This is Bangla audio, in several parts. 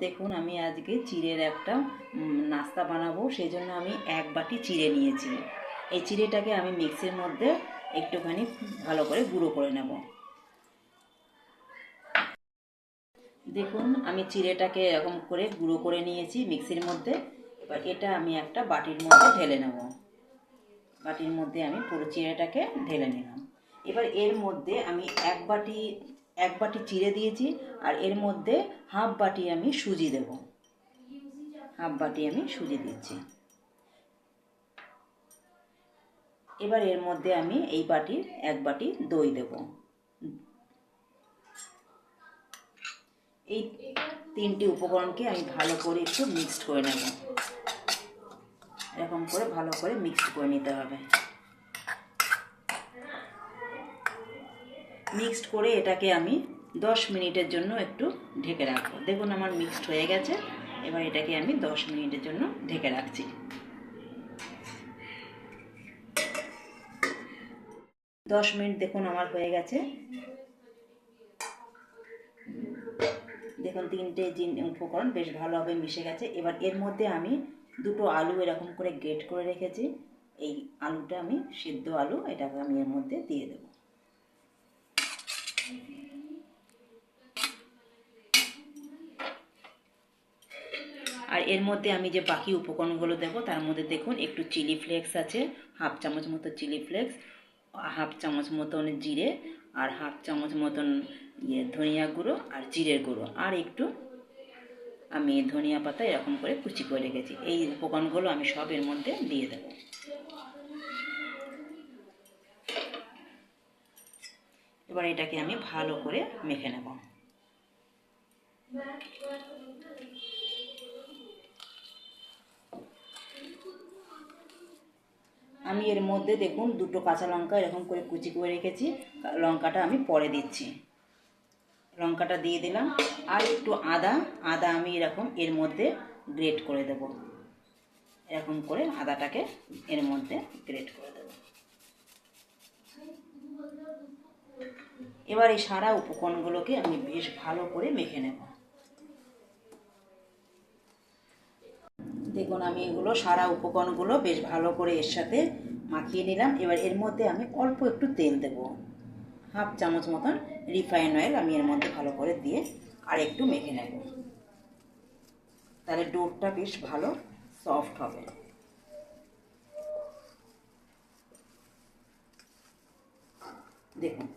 দেখুন আমি আজকে চিড়ের একটা নাস্তা বানাবো, সেই জন্য আমি 1 বাটি চিড়ে নিয়েছি। এই চিড়েটাকে আমি মিক্সির মধ্যে একটুখানি ভালো করে গুঁড়ো করে নেব। দেখুন আমি চিড়েটাকে এরকম করে গুঁড়ো করে নিয়েছি মিক্সির মধ্যে। এবার এটা আমি একটা বাটির মধ্যে ঢেলে নেব। বাটির মধ্যে আমি পুরো চিড়েটাকে ঢেলে নিলাম। এবার এর মধ্যে আমি এক বাটি চিড়ে দিয়েছি, আর এর মধ্যে হাফ বাটি আমি সুজি দেব। হাফ বাটি আমি সুজি দিচ্ছি। এবার এর মধ্যে আমি এই বাটির 1 বাটি দই দেব। এই 3টি উপকরণকে আমি ভালো করে একটু মিক্সড করে নেব। এরকম করে ভালো করে মিক্সড করে নিতে হবে। মিক্সড করে এটাকে আমি 10 মিনিটের জন্য একটু ঢেকে রাখবো। দেখুন আমার মিক্সড হয়ে গেছে। এবার এটাকে আমি 10 মিনিটের জন্য ঢেকে রাখছি। 10 মিনিট দেখুন আমার হয়ে গেছে। দেখুন 3টে উপকরণ বেশ ভালোভাবে মিশে গেছে। এবার এর মধ্যে আমি 2টো আলু এরকম করে গ্রেট করে রেখেছি। এই আলুটা আমি সিদ্ধ আলু, এটাকে আমি এর মধ্যে দিয়ে দেব। আর এর মধ্যে আমি যে বাকি উপকরণগুলো দেবো তার মধ্যে দেখুন একটু চিলি ফ্লেক্স আছে, হাফ চামচ মতো চিলি ফ্লেক্স, হাফ চামচ মতন জিরে, আর হাফ চামচ মতন ধনিয়া গুঁড়ো আর জিরের গুঁড়ো, আর একটু আমি ধনিয়া পাতা এরকম করে কুচি করে রেখেছি। এই উপকরণগুলো আমি সব এর মধ্যে দিয়ে দেবো। এবার এটাকে আমি ভালো করে মেখে নেব। আমি এর মধ্যে দেখুন 2টো কাঁচা লঙ্কা এরকম করে কুচি করে রেখেছি। লঙ্কাটা আমি পরে দিচ্ছি। লঙ্কাটা দিয়ে দিলাম। আর একটু আদা আমি এরকম এর মধ্যে গ্রেট করে দেব। এরকম করে আদাটাকে এর মধ্যে গ্রেট করে দেব। এবার এই সারা উপকরণগুলোকে আমি বেশ ভালো করে মেখে নেব। দেখুন আমি এগুলো সারা উপকরণগুলো বেশ ভালো করে এর সাথে মাখিয়ে নিলাম। এবার এর মধ্যে আমি অল্প একটু তেল দেব। হাফ চামচ মতন রিফাইন অয়েল আমি এর মধ্যে ভালো করে দিয়ে আর একটু মেখে নেব। তাহলে ডোটা বেশ ভালো সফট হবে। দেখুন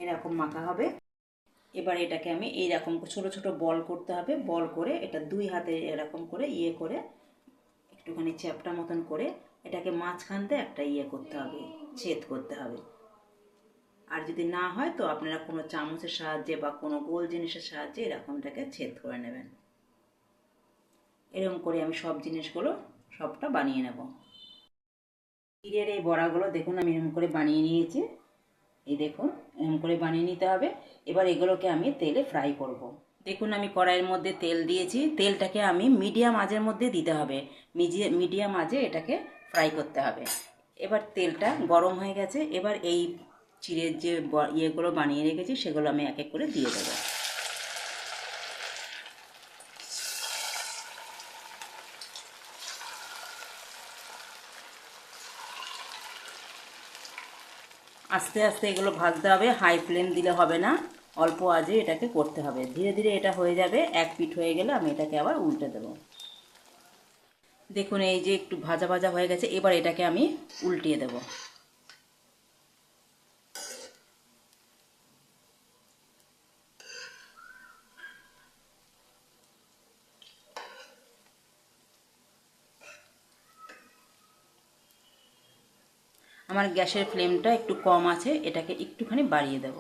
এরকম মাখা হবে। এবার এটাকে আমি এইরকম ছোট ছোট বল করতে হবে। বল করে এটা 2 হাতে এরকম করে করে একটুখানি চ্যাপটা মতন করে এটাকে মাঝখানতে একটা করতে হবে, ছেদ করতে হবে। আর যদি না হয় তো আপনারা কোনো চামচের সাহায্যে বা কোনো গোল জিনিসের সাহায্যে এরকমটাকে ছেদ করে নেবেন। এরকম করে আমি সব জিনিসগুলো সবটা বানিয়ে নেব। চিড়ের এই বড়াগুলো দেখুন আমি এরকম করে বানিয়ে নিয়েছি। এই দেখুন এরকম করে বানিয়ে নিতে হবে। এবার এগুলোকে আমি তেলে ফ্রাই করব। দেখুন আমি কড়াইয়ের মধ্যে তেল দিয়েছি। তেলটাকে আমি মিডিয়াম আঁচের মধ্যে দিতে হবে। মিডিয়াম আঁচে এটাকে ফ্রাই করতে হবে। এবার তেলটা গরম হয়ে গেছে। এবার এই চিড়ের যে ইয়েগুলো বানিয়ে রেখেছি সেগুলো আমি এক এক করে দিয়ে দেবো। আস্তে আস্তে এগুলো ভাজতে হবে, হাই ফ্লেম দিলে হবে না, অল্প আঁচে এটাকে করতে হবে। ধীরে ধীরে এটা হয়ে যাবে। এক পিঠ হয়ে গেলে আমি এটাকে আবার উল্টে দেবো। দেখুন এই যে একটু ভাজা ভাজা হয়ে গেছে। এবার এটাকে আমি উল্টিয়ে দেব। আমার গ্যাসের ফ্লেমটা একটু কম আছে, এটাকে একটুখানি বাড়িয়ে দেব।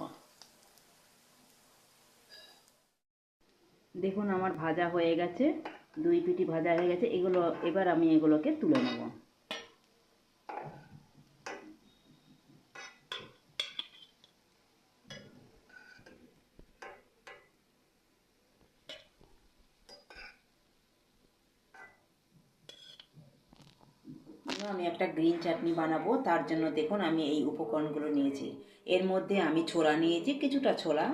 দেখুন আমার ভাজা হয়ে গেছে, 2 পিঠই ভাজা হয়ে গেছে। এবার আমি এগুলোকে তুলে নেব। আমি একটা গ্রিন চাটনি বানাবো, তার জন্য দেখুন আমি এই উপকরণগুলো নিয়েছি। এর মধ্যে আমি ছোলা নিয়েছি, কিছুটা ছোলা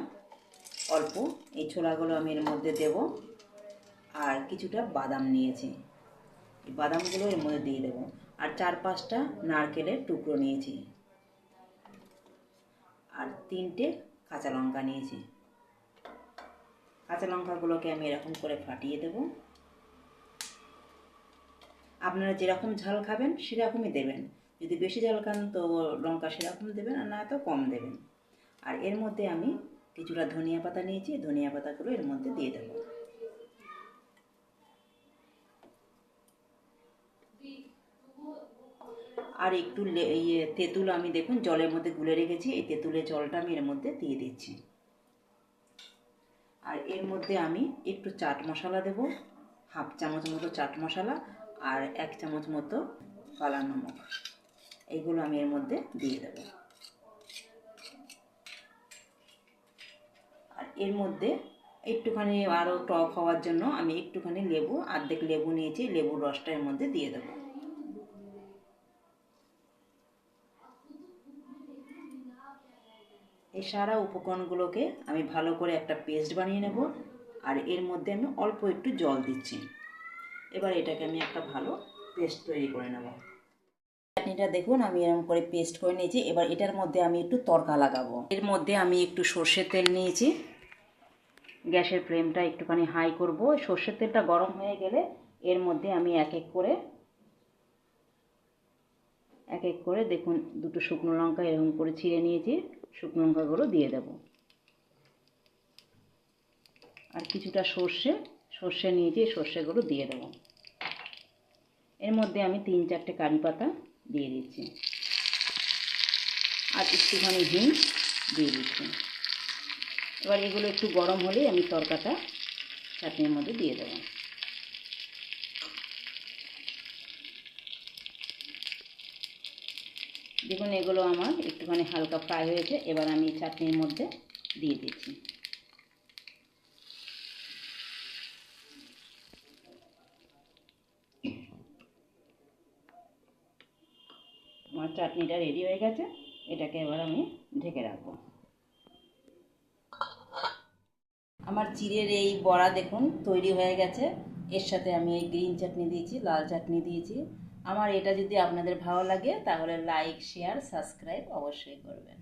অল্প। এই ছোলাগুলো আমি এর মধ্যে দেব। আর কিছুটা বাদাম নিয়েছি, এই বাদামগুলো এর মধ্যে দিয়ে দেবো। আর 4-5টা নারকেলের টুকরো নিয়েছি, আর 3টে কাঁচা লঙ্কা নিয়েছি। কাঁচা লঙ্কাগুলোকে আমি এরকম করে ফাটিয়ে দেব। আপনারা যেরকম ঝাল খাবেন সেরকমই দেবেন, যদি বেশি ঝাল খান তো লঙ্কা সেরকম দেবেন, আর না তো কম দেবেন। আর এর মধ্যে আমি কিছুটা ধনিয়া পাতা নিয়েছি, ধনিয়া পাতাগুলো এর মধ্যে দিয়ে দেবো। আর একটু তেঁতুল আমি দেখুন জলের মধ্যে গুলে রেখেছি, এই তেঁতুলের জলটা আমি এর মধ্যে দিয়ে দিচ্ছি। আর এর মধ্যে আমি একটু চাট মশলা দেব, 1/2 চামচ মতো চাট মশলা, আর 1 চামচ মতো কালা নমক, এইগুলো আমি এর মধ্যে দিয়ে দেব। আর এর মধ্যে একটুখানি আরও টক হওয়ার জন্য আমি একটুখানি লেবু, অর্ধেক লেবু নিয়েছি, লেবুর রসটা এর মধ্যে দিয়ে দেবো। এই সারা উপকরণগুলোকে আমি ভালো করে একটা পেস্ট বানিয়ে নেব। আর এর মধ্যে আমি অল্প একটু জল দিচ্ছি। এবার এটাকে আমি একটা ভালো পেস্ট তৈরি করে নেব। চাটনিটা দেখুন আমি এরকম করে পেস্ট করে নিয়েছি। এবার এটার মধ্যে আমি একটু তড়কা লাগাবো। এর মধ্যে আমি একটু সর্ষের তেল নিয়েছি, গ্যাসের ফ্লেমটা একটুখানি হাই করব। সর্ষের তেলটা গরম হয়ে গেলে এর মধ্যে আমি এক এক করে দেখুন 2টো শুকনো লঙ্কা এরকম করে ছিঁড়ে নিয়েছি, শুকনো লঙ্কাগুলো দিয়ে দেব। আর কিছুটা সর্ষে নিয়েছি, সর্ষেগুলো দিয়ে দেব। এর মধ্যে আমি 3-4টে কারি পাতা দিয়ে দিচ্ছি, আর একটুখানি হিং দিয়ে দিচ্ছি। এবার এগুলো একটু গরম হলেই আমি তরকাটা চাটনির মধ্যে দিয়ে দেব। দেখুন এগুলো আমার একটুখানি হালকা ফ্রাই হয়েছে। এবার আমি চাটনির মধ্যে দিয়ে দিচ্ছি। আমার চাটনিটা রেডি হয়ে গেছে, এটাকে এবার আমি ঢেকে রাখবো। আমার চিড়ের এই বড়া দেখুন তৈরি হয়ে গেছে। এর সাথে আমি এই গ্রিন চাটনি দিয়েছি, লাল চাটনি দিয়েছি। আমার এটা যদি আপনাদের ভালো লাগে তাহলে লাইক, শেয়ার, সাবস্ক্রাইব অবশ্যই করবেন।